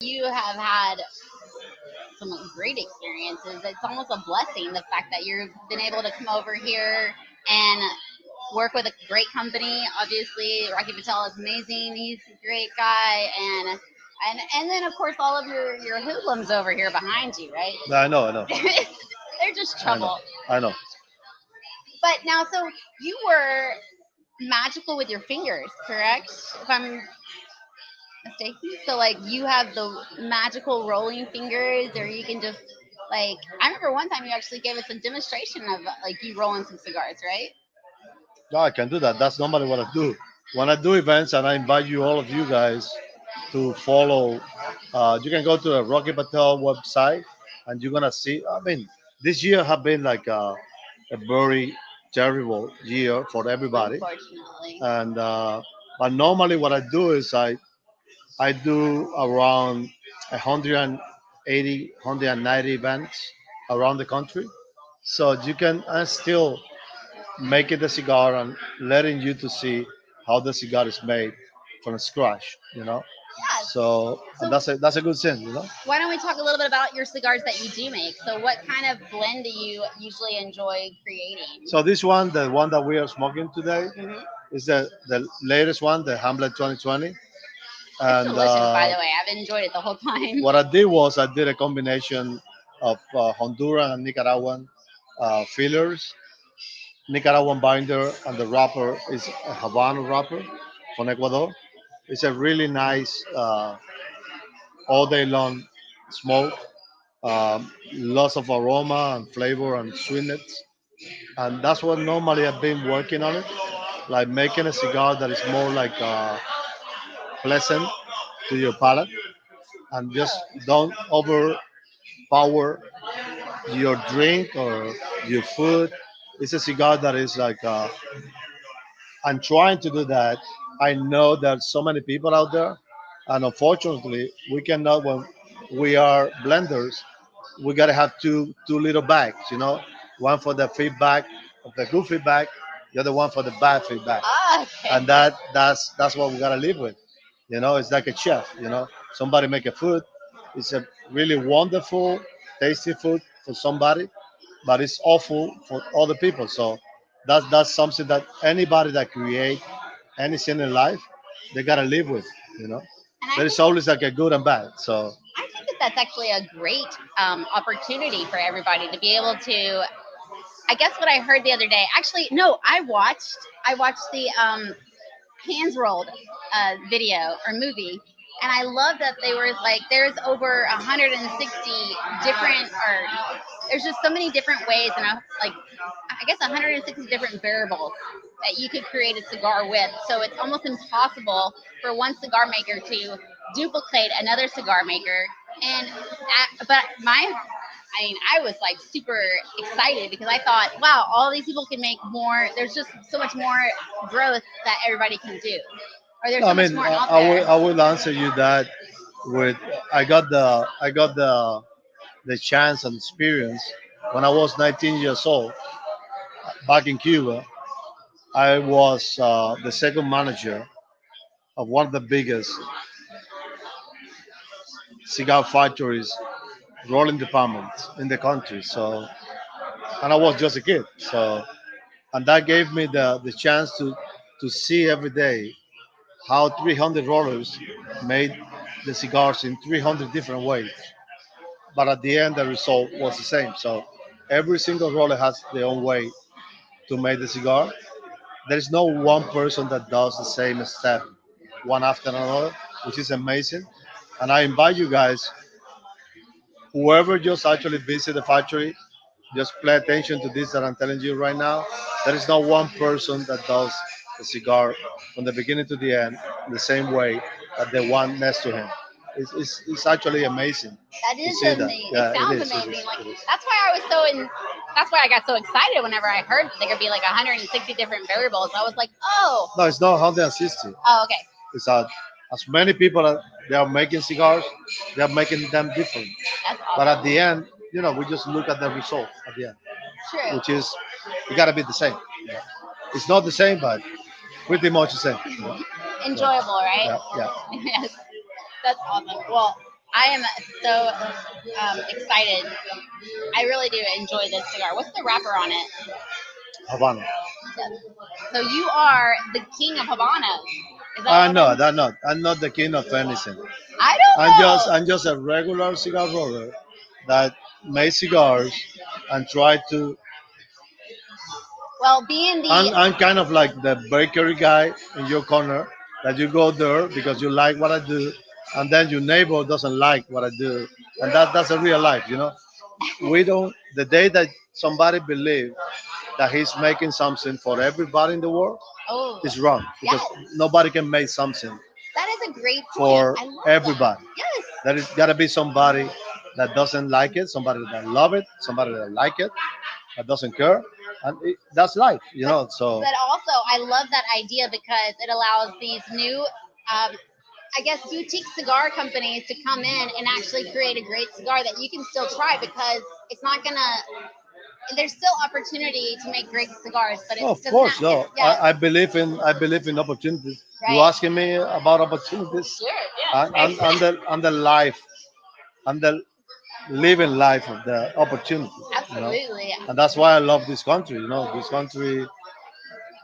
You have had some great experiences. It's almost a blessing the fact that you've been able to come over here and work with a great company. Obviously, Rocky Patel is amazing. He's a great guy, and then of course all of your hoodlums over here behind you, right? I know, I know, They're just I know, trouble. I know. But now, so you were magical with your fingers, correct? If I'm mistaken. So like you have the magical rolling fingers, or you can just like I remember one time you actually gave us a demonstration of like you rolling some cigars, right? Yeah, I can do that. That's normally what I do. When I do events, and I invite you, all of you guys, to follow. You can go to the Rocky Patel website, and you're gonna see. I mean, this year have been like a very terrible year for everybody. Unfortunately. And but normally, what I do is I do around 180, 190 events around the country. So you can still making the cigar and letting you to see how the cigar is made from scratch, Yes. So and So that's a good thing. why don't we talk a little bit about your cigars that you do make? So what kind of blend do you usually enjoy creating? So this one, the one that we are smoking today, Hmm. is the latest one, the Hamlet 2020. It's And delicious, by the way. I've enjoyed it the whole time. what I did was I did a combination of Honduran and Nicaraguan fillers, Nicaraguan binder, and the wrapper is a Habano wrapper from Ecuador. It's a really nice all day long smoke, lots of aroma and flavor and sweetness. And that's what normally I've been working on it, like making a cigar that is more like pleasant to your palate and just don't overpower your drink or your food. It's a cigar that is like I'm trying to do that. I know there's so many people out there, and unfortunately, we cannot. When we are blenders, we gotta have two little bags. One for the feedback of the good feedback, the other one for the bad feedback, Ah, and okay. that's what we gotta live with. It's like a chef. Somebody make a food. It's a really wonderful, tasty food for somebody, but it's awful for other people. So that's something that anybody that create anything in life, they gotta live with. You know, And I there is think always like a good and bad. So I think that that's actually a great opportunity for everybody to be able to. I guess what I heard the other day. Actually, no, I watched the hands rolled video or movie, and I love that they were like there's over 160 different or there's just so many different ways and like I guess 160 different variables that you could create a cigar with. So it's almost impossible for one cigar maker to duplicate another cigar maker. But I mean, I was like super excited because I thought, wow, all these people can make more. There's just so much more growth that everybody can do, or there's I so much mean, more out I there. will answer you that with I got the chance and experience when I was 19 years old back in Cuba. I was the second manager of one of the biggest cigar factories rolling departments in the country. So, and I was just a kid. So, and that gave me the chance to see every day how 300 rollers made the cigars in 300 different ways. But at the end, the result was the same. So, every single roller has their own way to make the cigar. There is no one person that does the same step one after another, which is amazing. And I invite you guys, whoever just actually visit the factory, just pay attention to this that I'm telling you right now. There is not one person that does the cigar from the beginning to the end the same way that the one next to him. It's actually amazing That to is see that. amazing. It Yeah, it sounds is. It is. amazing. Like It is. that's why I was so in. That's why I got so excited whenever I heard that there could be like 160 different variables. I was like, oh, No, it's not 160. oh, okay, It's as many people that they are making cigars, they are making them different. that's But at awesome. the end, we just look at the result at the end, True. which is you gotta be the same. It's not the same, but pretty much the same. So, Enjoyable, right? yeah, yeah. Yes, that's awesome. Well, I am so excited. I really do enjoy this cigar. What's the wrapper on it? Havana. So you are the king of Habanas. Is that I'm what I'm? not. I'm not. I'm not the king of anything. I don't know. I'm just a regular cigar roller that makes cigars and try to. Well, being the I'm kind of like the bakery guy in your corner that you go there because you like what I do, and then your neighbor doesn't like what I do, and that's a real life, you know. We don't. The day that somebody believes that he's making something for everybody in the world oh is wrong because yes, nobody can make something that is a great point. for I love that. everybody. Yes. There is gotta be somebody that doesn't like it, somebody that love it, somebody that like it, that doesn't care, and that's life, you But know. So but also I love that idea because it allows these new I guess boutique cigar companies to come in and actually create a great cigar that you can still try because it's not gonna there's still opportunity to make great cigars, but it of doesn't course, have it's no, yeah, I believe in opportunities. You right. asking me about opportunities, Sure, yes, and right. the life, and the living life of the opportunities, you know, Absolutely. and that's why I love this country. You know, this country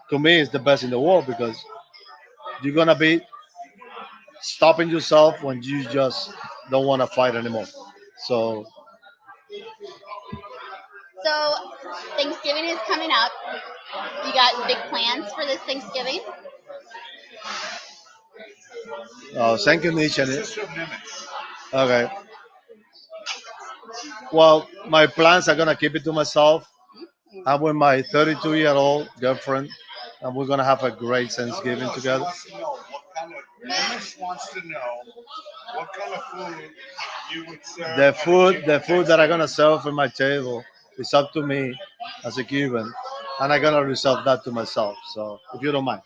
to me is the best in the world because you're gonna be stopping yourself when you just don't want to fight anymore. So So Thanksgiving is coming up. You got big plans for this Thanksgiving? thank you, Nish and okay. Well, my plans are gonna keep it to myself. I'm with my 32-year-old girlfriend, and we're gonna have a great Thanksgiving together. Wants to know what kind of Nimish wants to know what kind of food you would serve at a The Cuban food that I'm gonna Thanksgiving. serve at my table is up to me as a Cuban, and I'm gonna reserve that to myself. So if you don't mind,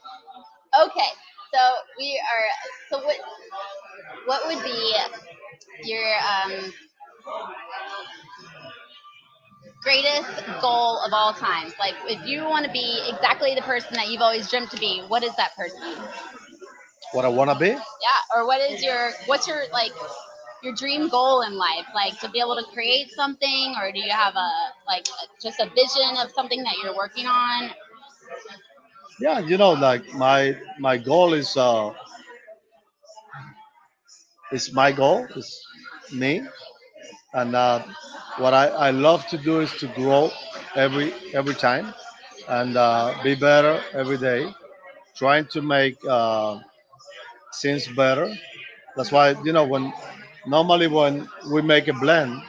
Okay. So we are so what would be your greatest goal of all times? Like if you want to be exactly the person that you've always dreamt to be, what is that person? what I wanna be? Yeah, or what's your like your dream goal in life? Like to be able to create something, or do you have a like just a vision of something that you're working on? Yeah, you know, like my goal is my goal is me, and what I love to do is to grow every time and be better every day, trying to make things better. That's why you know when normally when we make a blend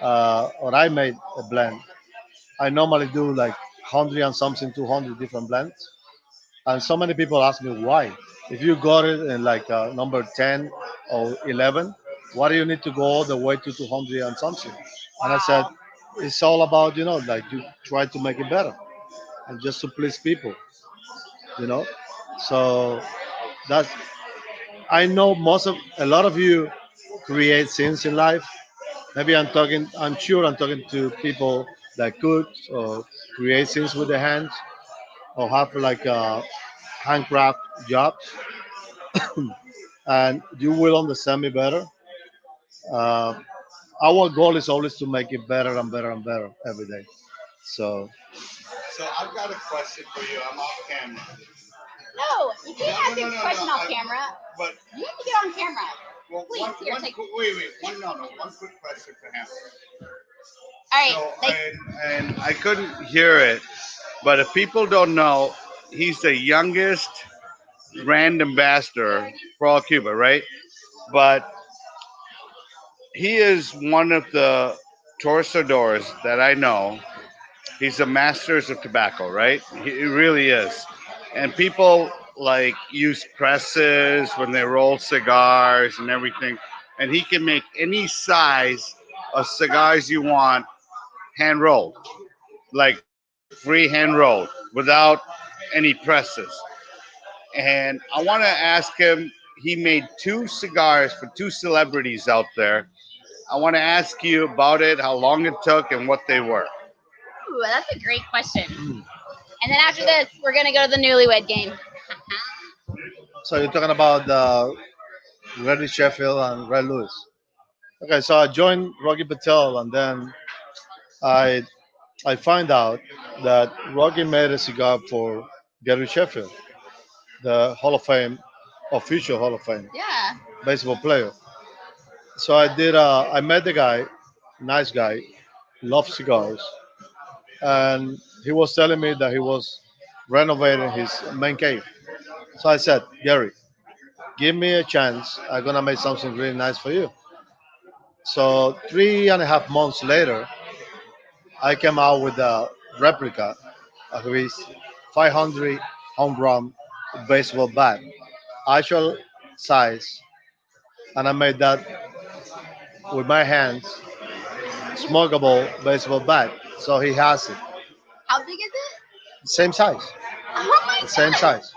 or I made a blend, I normally do like 100 and something, 200 different blends. And so many people ask me why. If you got it in like number 10 or 11, why do you need to go all the way to 200 and something? And I said, Wow. it's all about, you know, like you try to make it better and just to please people, you know? So that's, I know a lot of you create things in life. Maybe I'm sure I'm talking to people that cook or create things with their hands or have like handcraft jobs, and you will understand me better. Uh, our goal is always to make it better and better and better every day. So So I've got a question for you. I'm off camera. No, you can't No, no, ask no, a no, no. question off camera. But You have to get on camera. well, Please, here, take. wait, one, no, no, one quick question for him. All right, So, like, and I couldn't hear it, but if people don't know, he's the youngest brand ambassador for all Cuba, right? But he is one of the torcedores that I know. He's the masters of tobacco, right? He really is. And people like use presses when they roll cigars and everything. And he can make any size of cigars you want hand rolled, like free hand rolled without any presses. And I want to ask him, he made two cigars for two celebrities out there. I want to ask you about it, how long it took, and what they were. ooh, that's a great question. And then after this, we're gonna go to the newlywed game. so you're talking about Reddy Sheffield, and Ray Lewis. Okay, so I joined Rocky Patel, and then I I find out that Rocky made a cigar for Gary Sheffield, the Hall of Fame, official Hall of Fame Yeah. baseball player. So I met the guy, nice guy, loves cigars, and he was telling me that he was renovating his man cave. So I said, Gary, give me a chance. I'm gonna make something really nice for you. So 3.5 months later, I came out with a replica of his 500 home run baseball bat, actual size, and I made that with my hands, smokable baseball bat. So he has it, How big is it? same size, Oh my same god! size,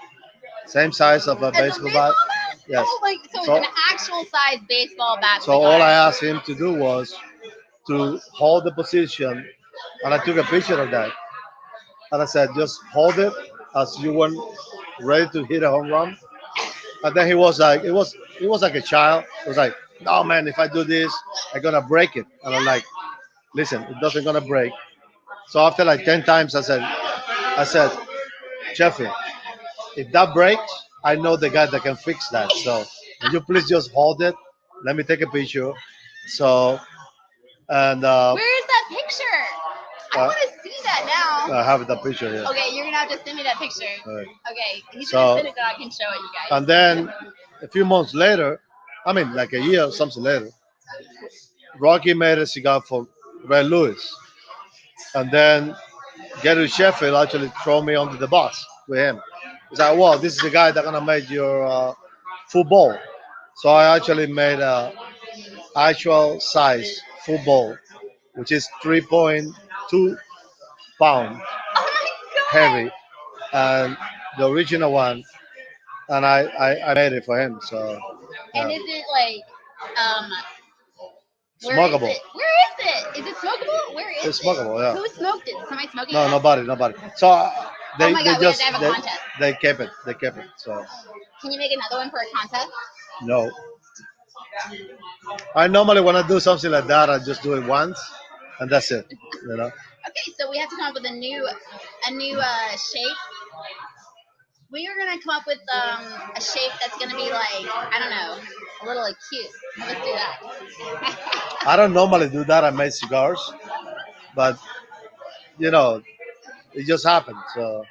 same size of a It's a baseball bat. baseball bat? Yes. Oh my! So it's So an actual size baseball bat so all cigar. I asked him to do was to hold the position, and I took a picture of that. And I said, just hold it as you were ready to hit a home run. And then he was like, it was like a child. It was like, no man, if I do this, I'm gonna break it. And I'm like, listen, it doesn't gonna break. So after like 10 times, I said, Jeffrey, if that breaks, I know the guy that can fix that. So can you please just hold it? Let me take a picture. So and Where is that picture? I uh, want to see that now. I have the picture here. Okay, you're gonna have to send me that picture. Right. Okay, he's gonna So send it so I can show it, you guys. and then a few months later, I mean like a year, something later, Rocky made a cigar for Ray Lewis, and then Gary Sheffield actually throw me under the bus with him. He's like, "Well, this is the guy that's gonna make your football." So I actually made a actual size football, which is 3.2 pound Oh my god! heavy, and the original one, and I made it for him. So And yeah. is it like, um, where is Smokable. it? Where is it? Is it smokable? Where is It's it? smokable, yeah. Who smoked it? Did somebody smoke it No, yet? nobody. So Oh they my they god, we have to just have a contest. they kept it. They kept it. So Can you make another one for a contest? no, I normally when I do something like that, I just do it once, and that's it. You know. Okay, so we have to come up with a new shape. We are gonna come up with a shape that's gonna be like, I don't know, a little like cute. Let's do that. I don't normally do that. I make cigars, but you know, it just happened. So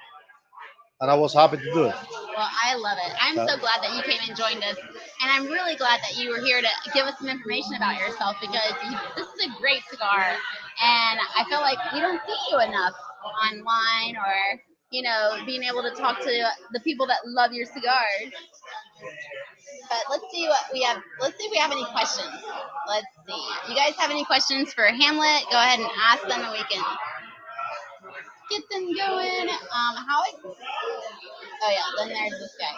and I was happy to do it. Well, I love it. I'm Uh, so glad that you came and joined us, and I'm really glad that you were here to give us some information about yourself because this is a great cigar, and I feel like we don't see you enough online or being able to talk to the people that love your cigars. But let's see what we have. Let's see if we have any questions. Let's see. You guys have any questions for Hamlet? Go ahead and ask them, and we can get them going. How? Oh yeah. Then there's this guy.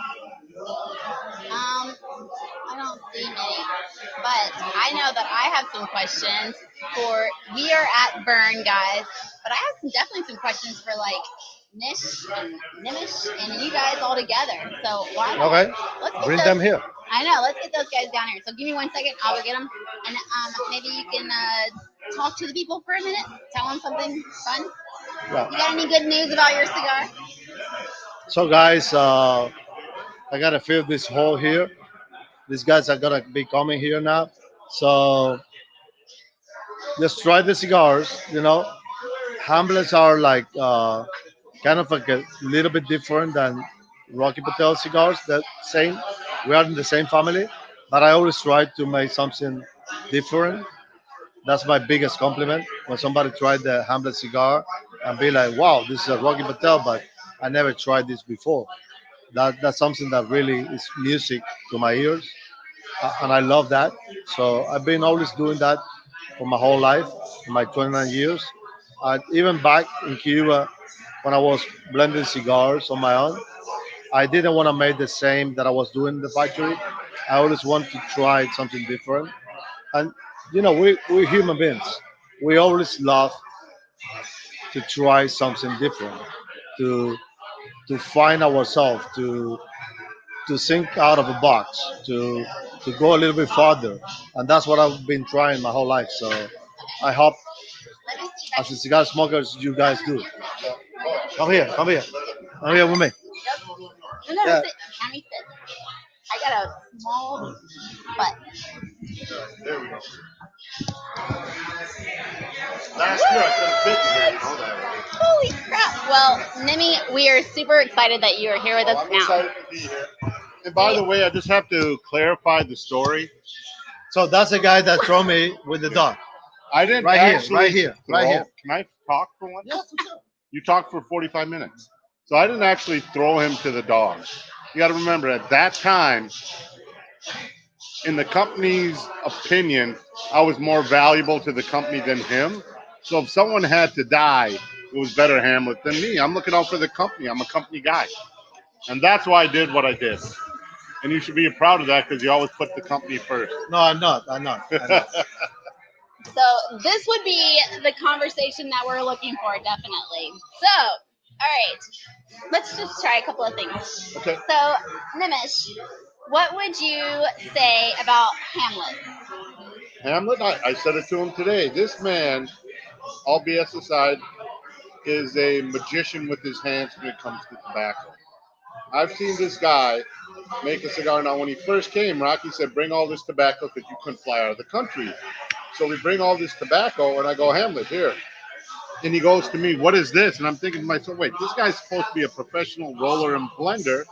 I don't see many, but I know that I have some questions for. We are at Burn, guys, but I have definitely some questions for like Nish and Nimish and you guys all together. So why not? okay, Let's get bring those. them here. I know. Let's get those guys down here. So give me 1 second. I'll go get them, and maybe you can talk to the people for a minute. Tell them something fun. Yeah. You got any good news about your cigar? So guys, I gotta fill this hole here. These guys are gonna be coming here now. So just try the cigars. You know, Hamlets are like kind of like a little bit different than Rocky Patel cigars. The same, we are in the same family, but I always try to make something different. That's my biggest compliment when somebody tried the Hamlet cigar and be like, "Wow, this is a Rocky Patel," but I never tried this before. That's something that really is music to my ears, and I love that. So I've been always doing that for my whole life, my 29 years. Even back in Cuba, when I was blending cigars on my own, I didn't want to make the same that I was doing in the factory. I always want to try something different. And you know, we're human beings. We always love to try something different, to to find ourselves, to think out of a box, to to go a little bit farther, and that's what I've been trying my whole life. So I hope, Let me see if I as a cigar smokers, you guys do. Come here, come here, come here with me. No, no, Yeah. sit. Let me sit. I got a small butt. There we go. Last year I couldn't fit in here, you know that. Holy crap! Well, Nimi, we are super excited that you are here with Well, us I'm now. excited to be here. And by the way, I just have to clarify the story. So that's the guy that threw me with the dog. I didn't Right here, actually right here, right throw- here. Can I talk for once? Yeah, for sure. You talked for 45 minutes. So I didn't actually throw him to the dogs. You got to remember, at that time, in the company's opinion, I was more valuable to the company than him. So if someone had to die, it was better Hamlet than me. I'm looking out for the company. I'm a company guy. And that's why I did what I did. And you should be proud of that because you always put the company first. No, I'm not. I'm not. I'm not. So this would be the conversation that we're looking for, definitely. So, all right, let's just try a couple of things. Okay. So, Nimish, what would you say about Hamlet? Hamlet, I said it to him today. This man, all BS aside, is a magician with his hands when it comes to tobacco. I've seen this guy make a cigar. Now, when he first came, Rocky said, bring all this tobacco because you couldn't fly out of the country. So we bring all this tobacco, and I go, Hamlet, here. And he goes to me, what is this? And I'm thinking to myself, wait, this guy's supposed to be a professional roller and blender.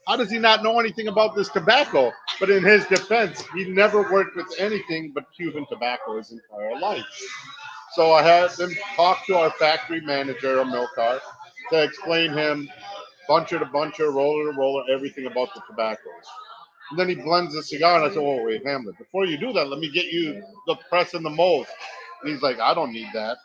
How does he not know anything about this tobacco? But in his defense, he never worked with anything but Cuban tobacco his entire life. So I had them talk to our factory manager, a Milcar, to explain him buncher to buncher, roller to roller, everything about the tobaccos. And then he blends the cigar, and I said, "Oh wait, Hamlet, before you do that, let me get you the press and the molds." And he's like, "I don't need that."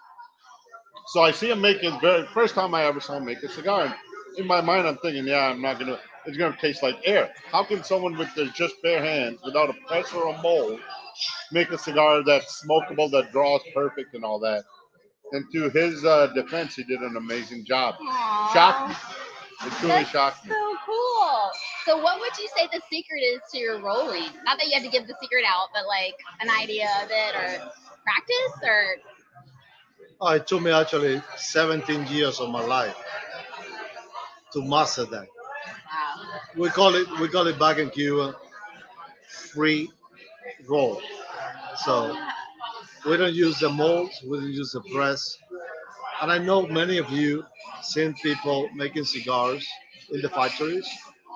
So I see him make his very first time I ever saw him make a cigar. And in my mind, I'm thinking, "Yeah, I'm not gonna. It's gonna taste like air." How can someone with their just bare hands, without a press or a mold, make a cigar that's smokable, that draws perfect, and all that? And to his defense, he did an amazing job. Shocked me. Aww, It truly that's shocked me. so cool. So, what would you say the secret is to your rolling? Not that you have to give the secret out, but like an idea of it, or practice, or Oh, it took me actually 17 years of my life to master that. wow. We call it back in Cuba free roll. So we don't use the molds, we don't use the press. And I know many of you seen people making cigars in the factories.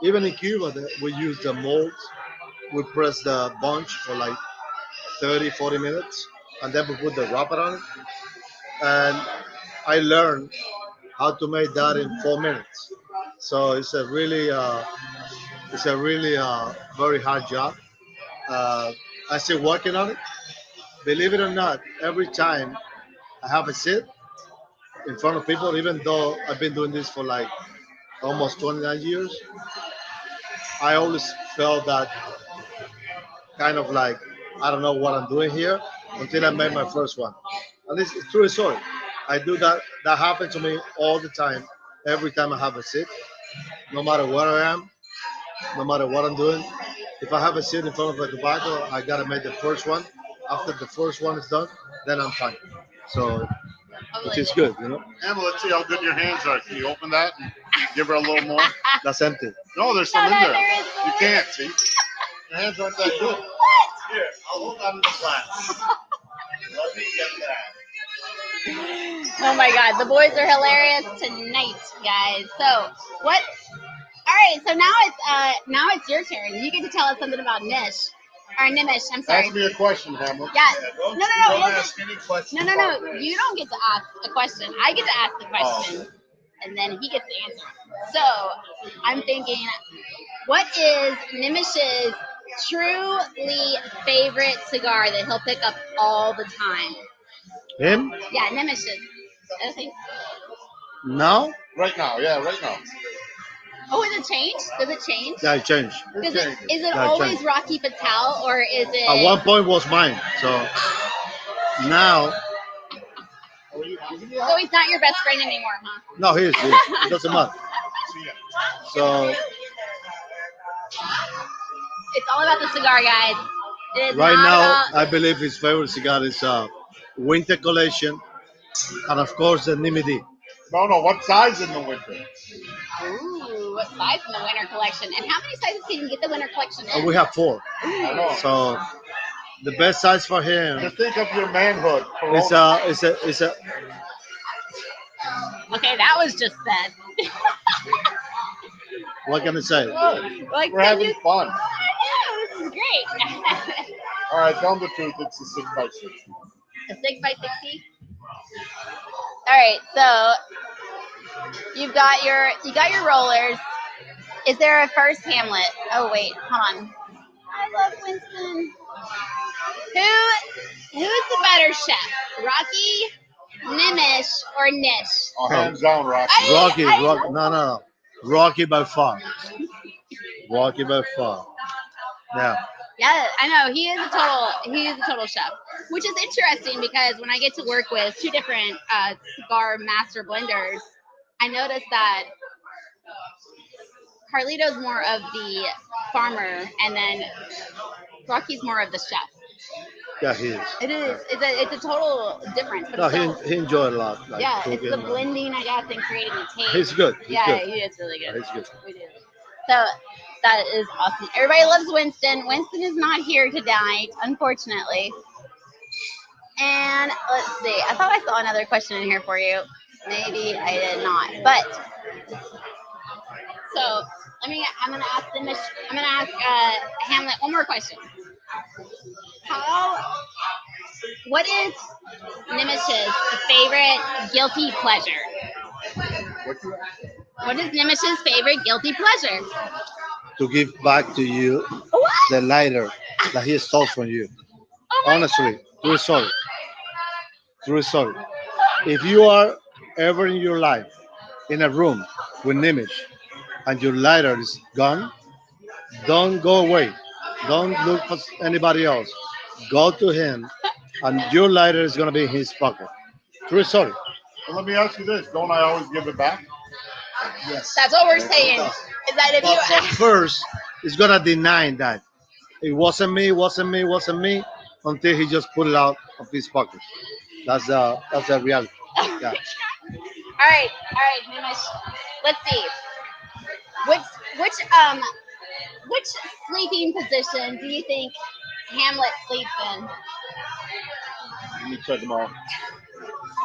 Even in Cuba, we use the molds. We press the bunch for like 30, 40 minutes, and then we put the wrapper on it. And I learned how to make that in 4 minutes. So it's a really very hard job. Uh, I'm still working on it. Believe it or not, every time I have a sit in front of people, even though I've been doing this for like almost 29 years, I always felt that kind of like I don't know what I'm doing here until I made my first one. And this is true story. I do that. That happens to me all the time. Every time I have a sit, no matter where I am, no matter what I'm doing. If I have a sit in front of a tobacco, I gotta make the first one. After the first one is done, then I'm fine. So, I which believe is it. good, you know. Emma, let's see how good your hands are. Can you open that and give her a little more? That's empty. No, there's No, some no, in there. there is You more. can't, see? Your hands aren't that good. What? Here, I'll hold on to the glass. Let me get that. Oh my God, the boys are hilarious tonight, guys. So what? All right, so now it's your turn. You get to tell us something about Nish or Nimish. I'm sorry. Ask me a question, Hamlet. Yeah. Don't, No, no, no. don't We'll ask just, any questions. no, no, about no. this. You don't get to ask a question. I get to ask the question, okay. and then he gets to answer. So I'm thinking, what is Nimish's truly favorite cigar that he'll pick up all the time? Him Yeah, Nimish's. I think. now? Right now, yeah, right now. Oh, is it change? Does it change? Yeah, it changed. Is it is it Yeah, it always changed. Rocky Patel or is At one it? point was mine. So now, So he's not your best friend anymore, huh? no, he is. It doesn't matter. See ya. So It's all about the cigar, guys. It is Right not now, about. I believe his favorite cigar is Winter Collection, and of course the Nimidi. No, no. What size in the winter? Ooh, what size in the winter collection? And how many sizes can you get the winter collection And in? we have four. I know. So the best size for him Just think of your manhood. is Corona. a Okay, that was just said. what can I say? Good. Like, We're can having you? fun. I know, this is great. All right, tell them the truth. It's a 6x60. A 6x60. All right, so you got your rollers. Is there a first Hamlet? Oh wait, hold on. I love Winston. Who is the better chef, Rocky, Nimish, or Nish? Oh, hands down, Rocky. No. Rocky by far. Rocky by far. Yeah. Yeah, I know he is a total chef, which is interesting because when I get to work with two different cigar master blenders, I noticed that Carlito's more of the farmer, and then Rocky's more of the chef. Yeah, he is. It is. It's a total difference, but No, it's still, he enjoyed a lot. Like yeah, it's cooking. the blending, I guess, and creating the taste. He's good. He's Yeah, good. he is really Yeah, good. he's good. We do. So that is awesome. Everybody loves Winston. Winston is not here tonight, unfortunately. And let's see. I thought I saw another question in here for you. Maybe I did not. But so I'm gonna ask I'm gonna ask Hamlet one more question. How? What is Nimish's favorite guilty pleasure? What is Nimish's favorite guilty pleasure? To give back to you What? the lighter that he stole from you. Oh my Honestly, true story. True story. If you are ever in your life in a room with Nimish and your lighter is gone, don't go away. Don't look for anybody else. Go to him, and your lighter is gonna be in his pocket. True story. Well, let me ask you this: don't I always give it back? Yes. That's what we're saying. Is that if But you first, he's gonna deny that it wasn't me, until he just put it out of his pocket. That's the reality. Yeah. all right, Nimish. Let's see. Which which um which sleeping position do you think Hamlet sleeps in? Let me check them out.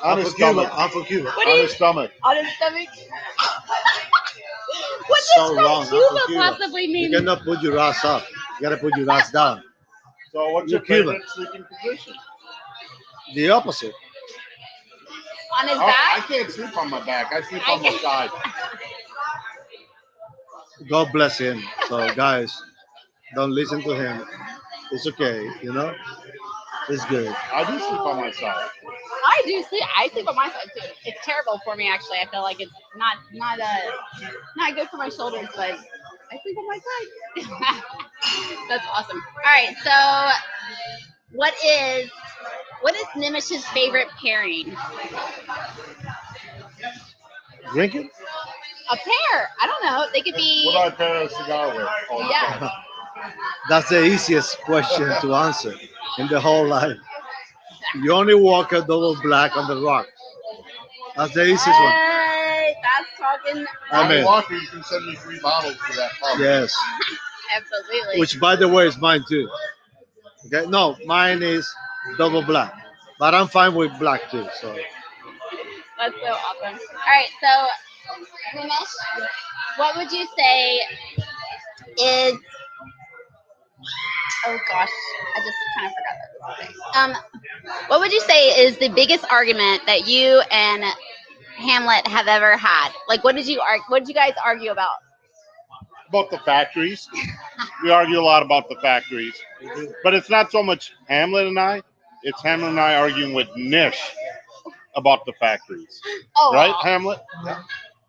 On I'm his from Cuba. stomach. I'm from Cuba. What do On you his stomach. on his stomach? What does So from wrong. I'm Cuba from Cuba. possibly You mean? cannot put your ass up. You gotta put your ass down. So, what's You're your Cuban. favorite sleeping position? The opposite. On his Oh, I back? can't sleep on my back. I sleep on my side. God bless him. So guys, don't listen to him. It's okay. It's good. I do sleep on my side. I do sleep. I sleep on my side too. It's terrible for me actually. I feel like it's not good for my shoulders, but I sleep on my side. That's awesome. All right, so what is Nimish's favorite pairing? Drinking? A pair. I don't know. They could What be. do I pair a cigar with? All the Yeah. time. That's the easiest question to answer in the whole life. You only walk a double black on the rock. That's the easiest one. Hey, that's talking. I Johnny mean, Walker, you can send me 3 bottles to that pub. yes. Absolutely. Which, by the way, is mine too. Okay, no, mine is double black, but I'm fine with black too. So That's so awesome. All right, so Nimish, what would you say is? Oh gosh, I just kind of forgot that. What would you say is the biggest argument that you and Hamlet have ever had? Like, what did you argue? What did you guys argue about? About the factories. We argue a lot about the factories. But it's not so much Hamlet and I, it's Hamlet and I arguing with Nish about the factories. Oh, Right, Hamlet?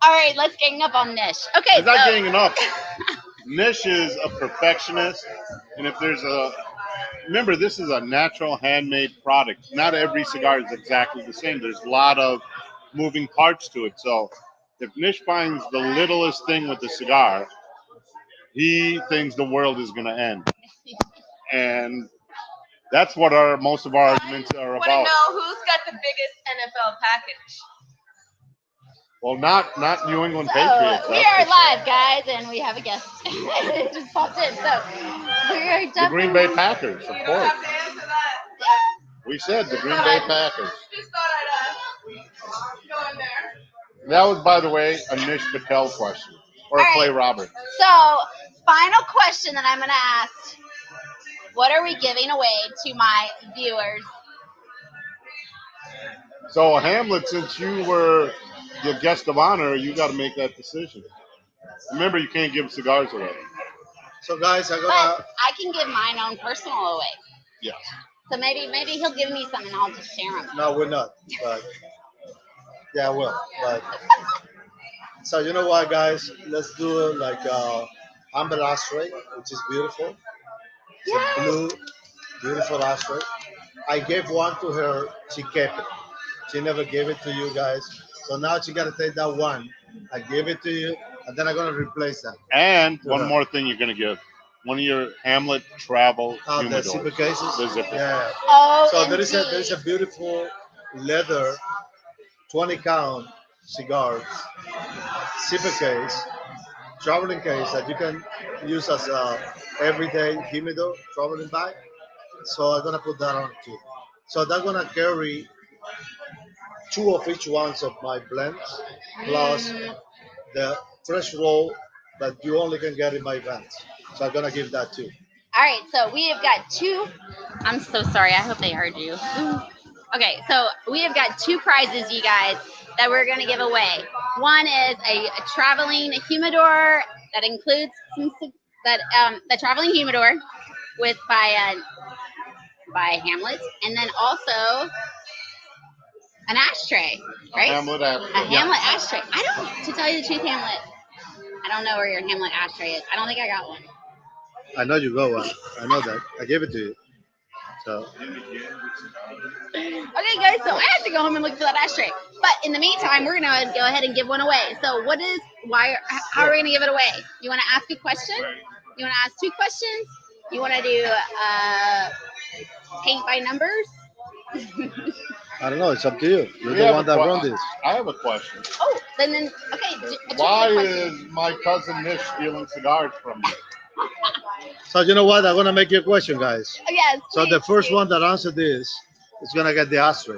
all right, let's gang up on Nish. Okay, It's not so getting enough. Nish is a perfectionist, and if there's a remember, this is a natural handmade product. Not every cigar is exactly the same. There's a lot of moving parts to it. So if Nish finds the littlest thing with the cigar, he thinks the world is going to end. and that's what our most of our arguments are Want to about. know who's got the biggest NFL package? Well, not New England So Patriots. we that's are for sure. live, guys, and we have a guest. It just popped in. So we are The Green Bay definitely. Packers, of You don't course. have to answer that. We said the Green Bay Packers. Just thought I'd go in there. That was, by the way, a Nish Patel question or a All Clay right. Roberts. So final question that I'm going to ask: what are we giving away to my viewers? So Hamlet, since you were the guest of honor, you got to make that decision. Remember, you can't give cigars away. So guys, I'm But gonna. I can give mine own personal away. Yes. So maybe he'll give me some and I'll just share them. No, we're not. But yeah, I will. But so you know what, guys? Let's do like amber ashtray, which is beautiful. It's a blue, beautiful ashtray. I gave one to her. She kept it. She never gave it to you guys. So now she got to take that one. I gave it to you, and then I'm gonna replace that. And To one her. more thing you're going to give. One of your Hamlet travel The zipper humidors. cases. The zipper. Yeah. Oh, So there is a beautiful leather 20 count cigars zipper case, traveling case that you can use as a everyday humidor traveling bag. So I'm gonna put that on too. So that's gonna carry two of each ones of my blends plus the fresh roll that you only can get in my events. So I'm gonna give that too. All right, so we have got two. I'm so sorry. I hope they heard you. Okay, so we have got two prizes, you guys, that we're going to give away. One is a traveling humidor that includes the traveling humidor with by Hamlet, and then also an ashtray, right? Hamlet A after. Hamlet ashtray. I don't, to tell you the truth, Hamlet, I don't know where your Hamlet ashtray is. I don't think I got one. I know you got one. I know that. I gave it to you. So Okay, guys, so I have to go home and look for that ashtray. But in the meantime, we're gonna go ahead and give one away. So, how are we gonna give it away? You want to ask a question? You want to ask two questions? You want to do paint by numbers? I don't know. It's up to you. You're We the have one a that que- run this. I have a question. Oh, then okay. Why question. is my cousin Nish stealing cigars from you? So you know what? I'm gonna make you a question, guys. Oh, yes. So the please, first please. one that answered this is gonna get the ashtray.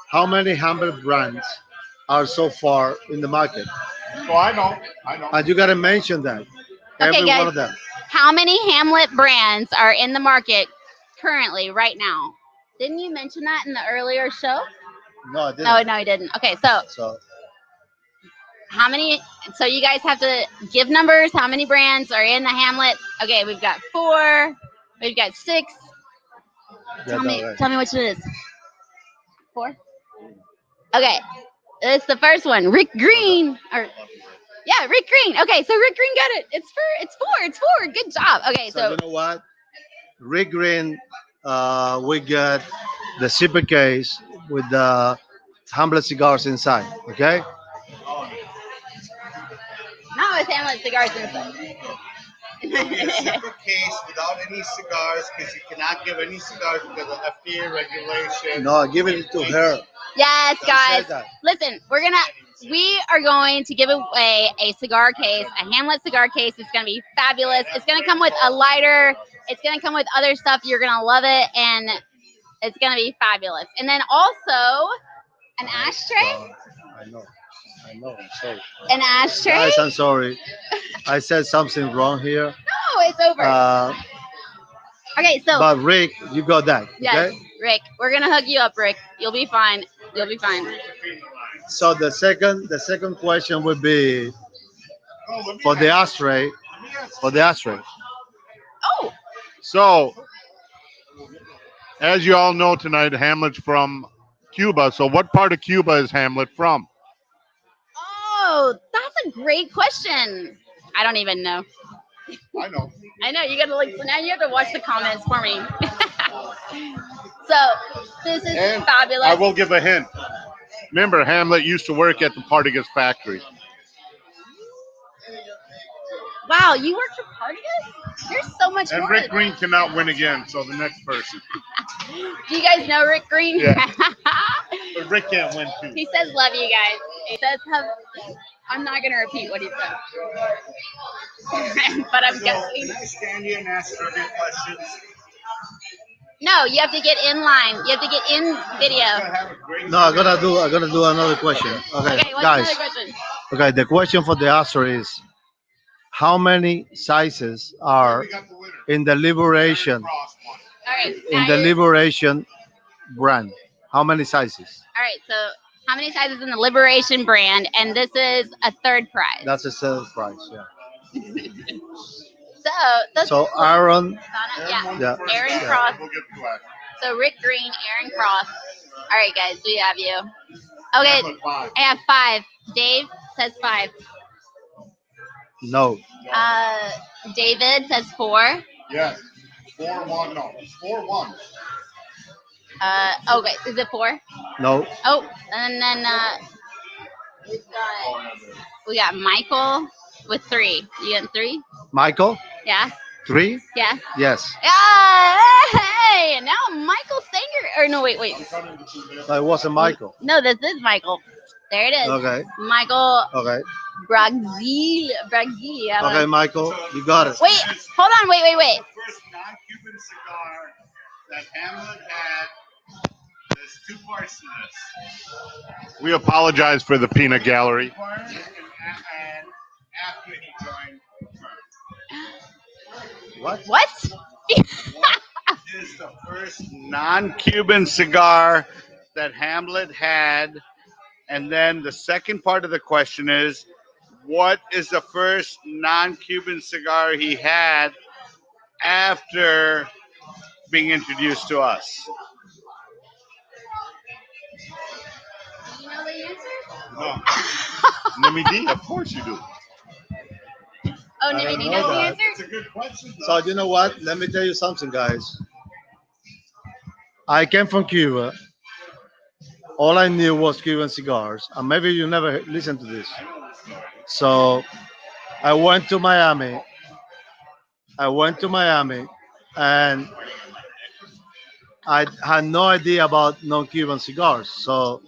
How many Hamlet brands are so far in the market? So I know. And you gotta mention that. Okay, Every guys. one of them. How many Hamlet brands are in the market currently, right now? Didn't you mention that in the earlier show? No, I didn't. No, you didn't. Okay, so So how many? So you guys have to give numbers. How many brands are in the Hamlet? Okay, we've got 4. We've got 6. yeah, that's right. Tell me which it is. 4. Okay, it's the first one. Rick Green. Or yeah, Rick Green. Okay, so Rick Green got it. It's 4. It's 4. Good job. Okay, So so you know what? Rick Green, we got the zipper case with the Hamlet cigars inside. Okay. now it's Hamlet cigars inside. It'll be a separate case without any cigars because you cannot give any cigars because of FDA regulation. No, I'm giving it to her. Yes, Don't guys. say that. Listen, we are going to give away a cigar case, a Hamlet cigar case. It's going to be fabulous. It's going to come with a lighter. It's going to come with other stuff. You're going to love it, and it's going to be fabulous. And then also an ashtray. I know. I'm sorry. An ashtray. Guys, I'm sorry. I said something wrong here. No, it's over. Okay, so But Rick, you got that. yes, Okay. Rick, we're gonna hook you up, Rick. You'll be fine. You'll be fine. So the second question would be for the ashtray. For the ashtray. Oh, So, as you all know tonight, Hamlet's from Cuba. So, what part of Cuba is Hamlet from? oh, that's a great question. I don't even know. I know. I know you gotta look. So now you have to watch the comments for me. So this is And fabulous. I will give a hint. Remember, Hamlet used to work at the Partagas factory. Wow, you work for Padres? There's so much And more. Rick Green cannot win again, so the next person. Do you guys know Rick Green? Yeah. But Rick can't win too. He says love you guys. He says I'm not gonna repeat what he said. But I'm guessing. Can I stand here and ask trivia questions? No, you have to get in line. You have to get in video. Have a great No, I'm gonna do another question. Okay, Okay, what's guys. another question? Okay, the question for the answer is how many sizes are We got the winner. in the Liberation Cross one. All right. in the Liberation brand? How many sizes? All right. So, how many sizes in the Liberation brand? And this is a third prize. That's a sales price. Yeah. So, that's So Aaron, yeah. yeah, Aaron yeah. Cross. We'll get to that. So Rick Green, Aaron Cross. All right, guys, we have you. Okay, Number 5. I have 5. Dave says 5. No, David says 4. Yes. 4-1. No. 4-1. Okay, is it 4? no, Oh, and then we got Michael with 3. You got 3? Michael, Yeah, 3? yeah. Yes. Yeah, hey, now Michael Sanger. Or no, wait. No, it wasn't Michael. No, this is Michael. There it is. Okay, Michael okay, Bragzil. okay, Michael, you got it. Wait, hold on, wait. The first non-Cuban cigar that Hamlet had. There's 2 parts to this. We apologize for the peanut gallery. And after he joined. What? What? What is the first non-Cuban cigar that Hamlet had? And then the second part of the question is, what is the first non-Cuban cigar he had after being introduced to us? Do you know the answer? No. Nimi D, of course you do. Oh, I Nimi, don't do you know know the that. answer? It's a good question. So you know what? Let me tell you something, guys. I came from Cuba. All I knew was Cuban cigars, and maybe you never listened to this. So I went to Miami. And I had no idea about non-Cuban cigars. So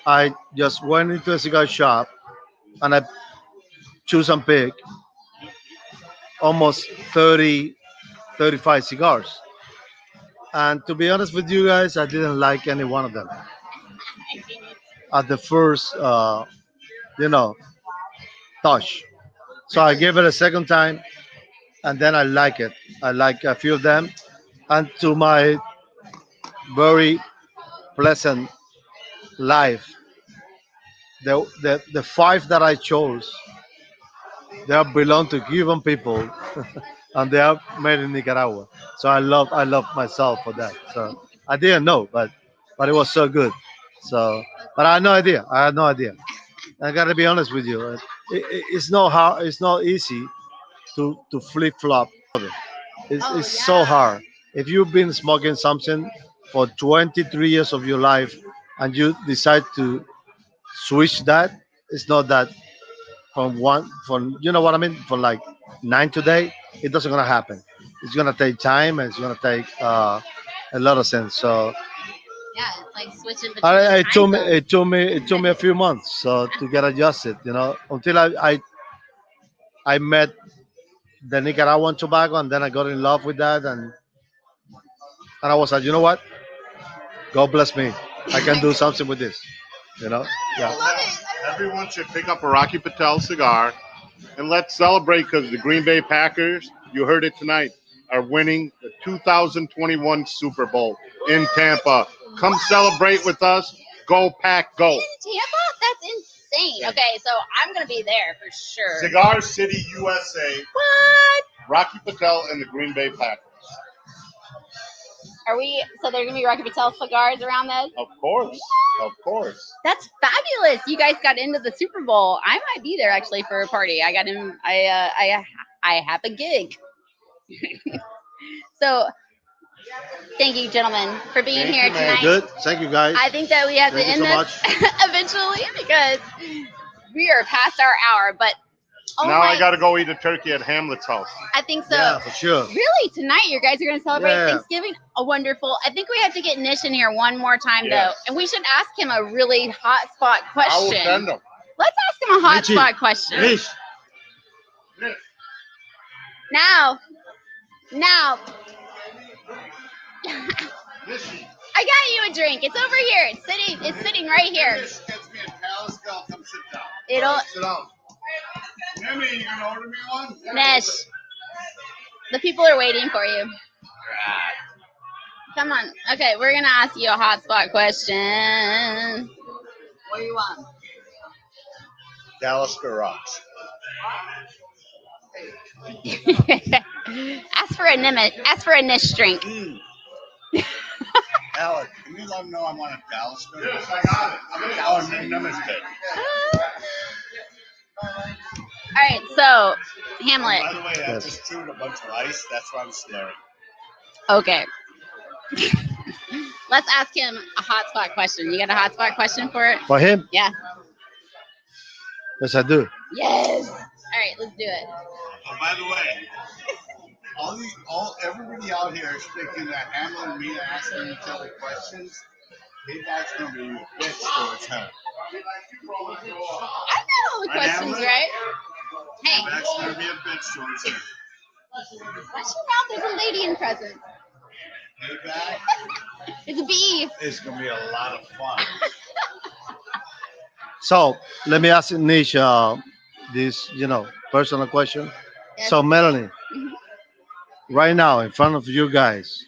I just went into a cigar shop and I choose and pick almost 30, 35 cigars. And to be honest with you guys, I didn't like any one of them at the first, touch. So I gave it a second time, and then I like it. I like a few of them, and to my very pleasant life, the 5 that I chose, they are belong to Cuban people, and they are made in Nicaragua. So I love myself for that. So I didn't know, but it was so good. So, but I had no idea. I gotta be honest with you. It's not hard. It's not easy to flip flop. It's so hard. If you've been smoking something for 23 years of your life and you decide to switch that, it's not that from you know what I mean, from like 9 today, it doesn't gonna happen. It's gonna take time and it's gonna take a lot of sense. So Yeah, it's like switching between I, time zones. it took me a few months so to get adjusted. Until I met the Nicaraguan tobacco, and then I got in love with that, and I was like, you know what? God bless me. I can do something with this. Yeah. Everyone should pick up a Rocky Patel cigar and let's celebrate because the Green Bay Packers, you heard it tonight, are winning the 2021 Super Bowl in Tampa. Come celebrate with us. Go Pack, go. In Tampa? That's insane. Okay, so I'm gonna be there for sure. Cigar City, USA. What? Rocky Patel and the Green Bay Packers. Are we? So there's gonna be Rocky Patel cigars around this? Of course. Of course. That's fabulous. You guys got into the Super Bowl. I might be there actually for a party. I got him. I have a gig. So thank you, gentlemen, for being Thank here you, man. tonight. Good. Thank you, guys. I think that we have Thank to you end so this eventually because we are past our hour. But Oh Now my! I got to go eat a turkey at Hamlet's house. I think so. Yeah, for sure. Really, tonight you guys are going to celebrate Yeah. Thanksgiving? Oh, wonderful. I think we have to get Nish in here one more time, Yes. though. And we should ask him a really hot spot I will question. send them. Let's ask him a hot Nishi. spot question. Nish, Now, I got you a drink. It's over here. It's sitting right here. Gets me a Talisker, I'll come sit down. It'll Sit down. Jimmy, you gonna order me one? Nish. The people are waiting for you. Come on. Okay, we're gonna ask you a hot spot question. What do you want? Talisker rocks. Ask for a Nish drink. Alec, can you let him know I want a Talisker? Yes, I got it. I'm a Talisker Nimish kid. All right, so Hamlet. By the way, I Yes. just chewed a bunch of ice. That's why I'm slurring. Okay. Let's ask him a hot spot question. You got a hot spot question for it? for him? Yeah. Yes, I do. Yes. All right, let's do it. Oh, by the way, everybody out here is thinking that Hamlet and me are asking each other questions. Hey, that's gonna be a bitch towards him. I got all the Right, questions, Hamlet? right? Hey, That's gonna be a bitch towards him. watch your mouth. There's a lady in present. Hey, back. It's a bee. It's gonna be a lot of fun. So let me ask Nish this, personal question. Yes. So Melanie, right now in front of you guys,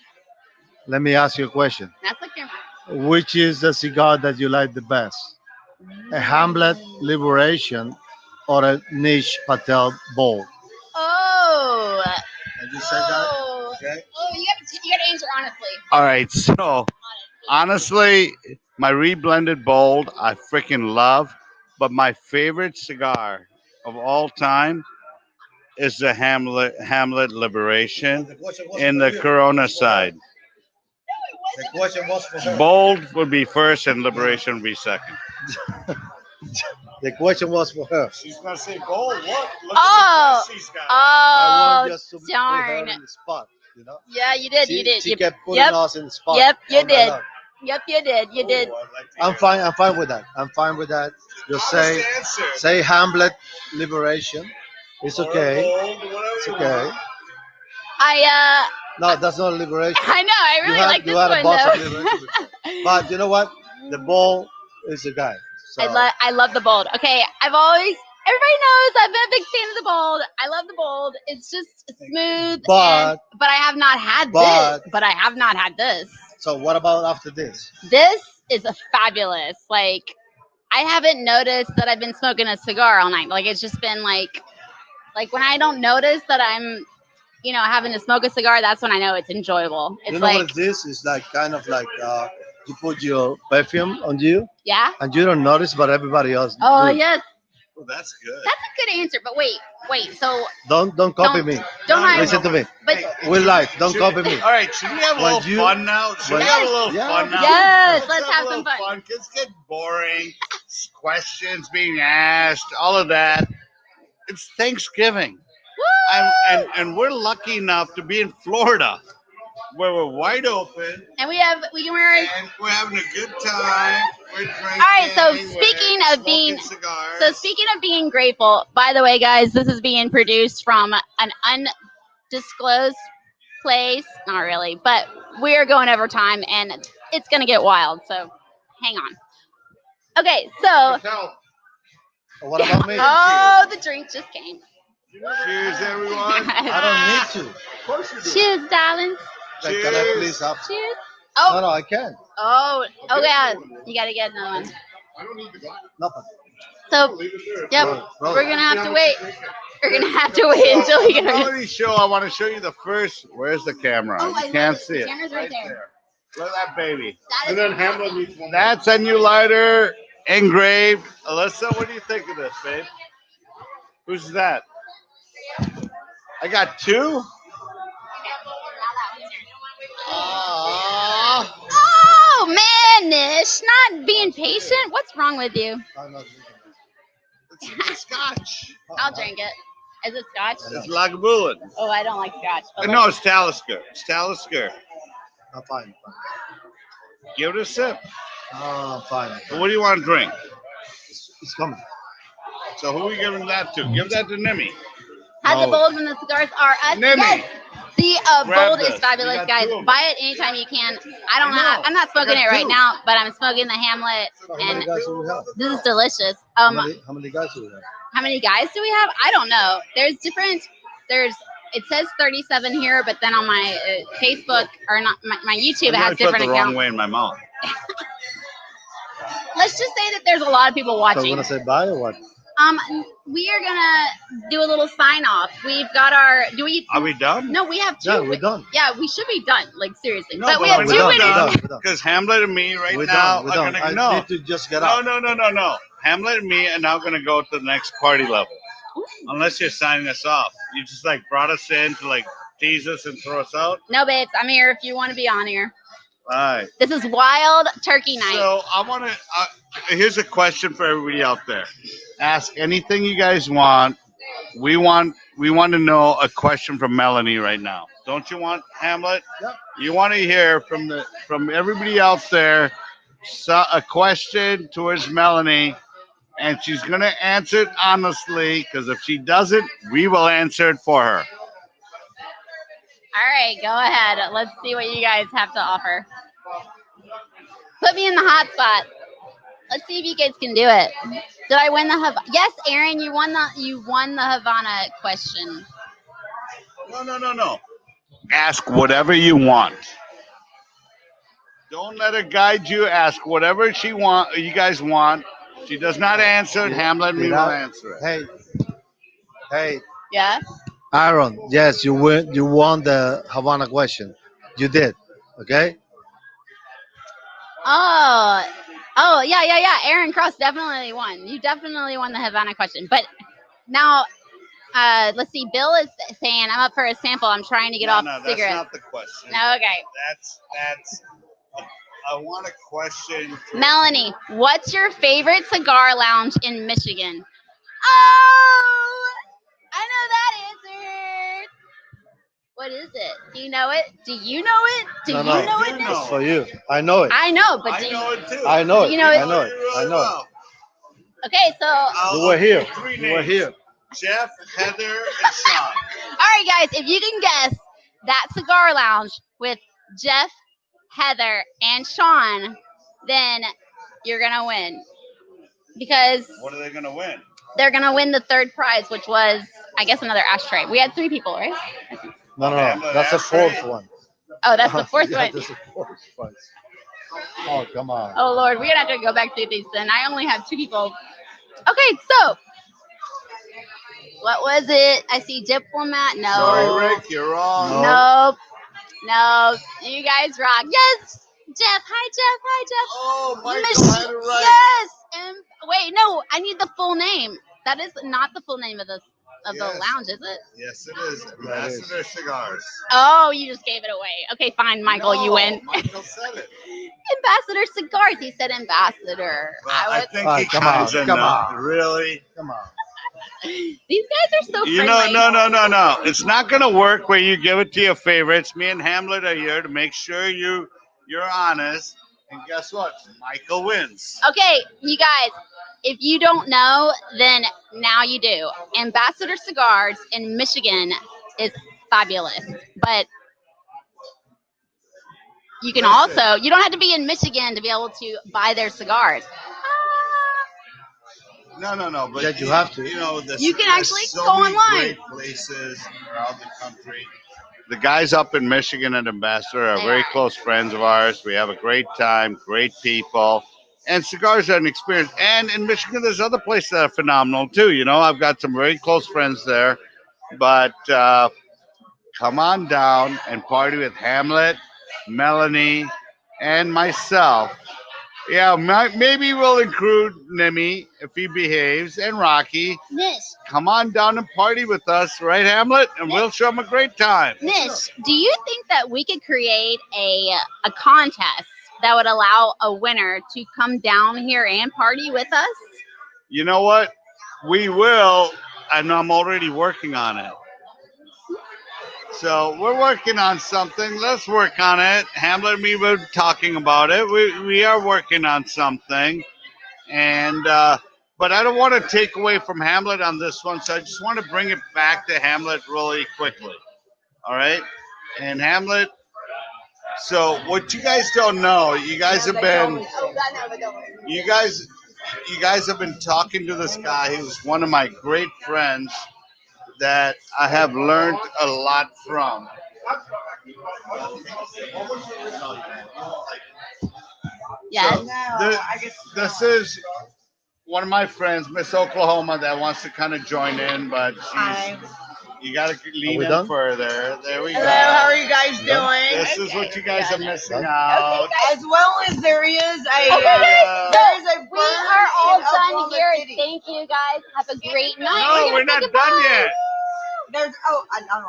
let me ask you a question. That's like your mouth. Which is the cigar that you like the best? A Hamlet Liberation or a Nish Patel Bowl? Oh. I just said that. Oh. Okay. Oh, you gotta answer honestly. All right, so honestly, my reblended bold I freaking love, but my favorite cigar of all time is the Hamlet Liberation The question was in for the you. Corona side. The question was for her. Bold would be first and Liberation would be second. The question was for her. She's gonna say gold. Look Oh. at the dress she's got. I Oh, wanted just to put her darn. in the spot, you know? Yeah, you did. She, You did. she You, kept putting yep. us in the spot. Yep, you all night did. long. Yep, you did. You did. Ooh, I'd like to I'm hear fine. I'm fine with that. I'm fine with that. Just Honest say answer. say Hamlet Liberation. It's Or okay. gold, whatever It's you okay. want. No, that's not liberation. I know. I really like you this had a one box of though. liberation before. But you know what? The ball is the guy. So I love the bold. Okay, everybody knows I've been a big fan of the bold. I love the bold. It's just smooth. But- but I have not had but- this. But I have not had this. so what about after this? This is a fabulous. Like I haven't noticed that I've been smoking a cigar all night. Like it's just been like when I don't notice that I'm having to smoke a cigar, that's when I know it's enjoyable. It's You know like what it is? It's like kind of like you put your perfume on you yeah. and you don't notice, but everybody else. Oh do. yes, Well, that's good. that's a good answer. But wait. So Don't copy Don't- me. don't I? Listen to me. But We're live. Don't copy me. All right, should we have a When little you- fun now? Should we when- have a little Yeah. fun now? Yes, let's have a some little fun. It's get boring. Questions being asked, all of that. It's Thanksgiving. woo! And we're lucky enough to be in Florida, where we're wide open And we can wear. And we're having a good time. We're drinking. All right, so we're speaking of being- smoking cigars. So speaking of being grateful, by the way, guys, this is being produced from an undisclosed place. Not really, but we're going over time, and it's gonna get wild. So hang on. Okay, so Patel, What about me? oh, the drink just came. Cheers, everyone. I don't need to. of course you do. Cheers, darling. Can I please have? Cheers. No, Oh, no, I can't. oh yeah. You gotta get another one. I don't need the glass. Nothing. So, Leave it there. yep, Roll it. we're gonna have to wait. We're gonna have to wait until we On the get. melody show, I want to show you the first. Where's the camera? Oh, I You love can't it. see The it. camera's right there. Look at that baby. That And is then Hamlet needs one. That's a new lighter engraved. Alyssa, what do you think of this, babe? Who's that? I got two. Aww. Oh man, Nish, not being patient. What's wrong with you? I'm not drinking. It's scotch. I'll drink it. Is it scotch? It's Lagavulin. Oh, I don't like scotch. Oh, No, it's Talisker. It's Talisker. I'm fine. Give it a sip. Oh, fine. What do you want to drink? It's coming. So who are we giving that to? Give that to Nimi. Had the No. bowls and the cigars are us. Nimi. Yes. The Grab bold this. is fabulous, We got guys. 2 of 'em. Buy it anytime you can. I know. I'm not smoking I it got right 2. now, but I'm smoking the Hamlet, How many and guys do we have? this is delicious. How many guys do we have? How many guys do we have? I don't know. There's different. It says 37 here, but then on my Facebook or not my YouTube, it I has put different the wrong accounts. way in my mouth. Let's just say that there's a lot of people So we're watching. gonna say bye or what? We are gonna do a little sign off. We've got our. Do we? Are we done? No, we have 2. Yeah, we're done. Yeah, we should be done. Like seriously, No, but we but have we're 2 not minutes. done. We're done. Because Hamlet and me right We're now done. We're are done. gonna I no. need to just get No, out. no. Hamlet and me are now gonna go to the next party level. Unless you're signing us off. You just like brought us in to like tease us and throw us out. No, babes, I'm here if you want to be on here. All right. This is Wild Turkey Night. So I want to. Here's a question for everybody out there. Ask anything you guys want. We want to know a question from Melanie right now. Don't you want, Hamlet? Yep. You want to hear from everybody out there a question towards Melanie, and she's gonna answer it honestly. Because if she doesn't, we will answer it for her. All right, go ahead. Let's see what you guys have to offer. Put me in the hot spot. Let's see if you guys can do it. Did I win the Havana? Yes, Aaron, you won the Havana question. No. Ask whatever you want. Don't let her guide you. Ask whatever you guys want. She does not answer it. Hamlet and me Did will I- answer it. Hey, Yeah. Aaron. Yes, you win. You won the Havana question. You did. Okay. Oh, yeah. Aaron Cross definitely won. You definitely won the Havana question. But now, let's see. Bill is saying, I'm up for a sample. I'm trying to get off That's cigarettes. not the question. No, okay. That's. I want a question. Melanie, what's your favorite cigar lounge in Michigan? Oh, I know that answer. What is it? Do you know it? Do you know it? Do No, you no. know it? You Nish? know. It's for you. I know it. I know, but I do know it too. I know it. You know it? I know it. I know it. Okay, so You were here. Three You were names. here. Jeff, Heather, and Sean. all right, guys, if you can guess that cigar lounge with Jeff, Heather, and Sean, then you're gonna win because What are they gonna win? they're gonna win the third prize, which was, I guess, another ashtray. We had 3 people, right? No. Hamlet, That's the that's right. 4th one. Oh, that's the 4th Yeah, one. that's the 4th prize. Oh, come on. Oh Lord, we're gonna have to go back through these. Then I only have 2 people. Okay, so what was it? I see diplomat. No. Sorry, Rick, you're wrong. No. You guys rock. Yes, Jeff. Hi, Jeff. Oh, Michael Mich- had it right. Yes. Wait, no. I need the full name. That is not the full name of the Yes. lounge, is it? Yes, it is. Ambassador Cigars. Oh, you just gave it away. Okay, fine, Michael. You No, win. Michael said it. Ambassador Cigars. He said ambassador. Well, I think Oh, he come on, kinds of come know. on. Really? Come on. These guys are so You friendly. know, no. It's not gonna work where you give it to your favorites. Me and Hamlet are here to make sure you're honest. And guess what? Michael wins. Okay, you guys, if you don't know, then now you do. Ambassador Cigars in Michigan is fabulous. But you can also, you don't have to be in Michigan to be able to buy their cigars. No. But Yeah, you have to. You know, You can there's actually so go many online. Great places around the country. The guys up in Michigan at Ambassador are They very are. close friends of ours. We have a great time, great people, and cigars are an experience. And in Michigan, there's other places that are phenomenal too. You know, I've got some very close friends there. But come on down and party with Hamlet, Melanie, and myself. Yeah, maybe we'll include Nimi if he behaves, and Rocky. Nish, Come on down and party with us, right, Hamlet? And we'll show him a great time. Nish, do you think that we could create a contest that would allow a winner to come down here and party with us? You know what? we will, and I'm already working on it. So we're working on something. Let's work on it. Hamlet and me were talking about it. We are working on something, and but I don't want to take away from Hamlet on this one. So I just want to bring it back to Hamlet really quickly. All right, and Hamlet. So what you guys don't know, you guys you guys have been talking to this guy who's one of my great friends that I have learned a lot from. Yes. This is one of my friends, Miss Oklahoma, that wants to kind of join in, but you got to Are lean we in done? further. There we Hello, go. how are you guys Done? doing? This is what you guys are missing Done? out. As well as there is a Okay, guys. there is a We are burn all in done Oklahoma here. City. Thank you guys. Have a great night. No, gonna we're say not goodbye. done yet. There's I don't know.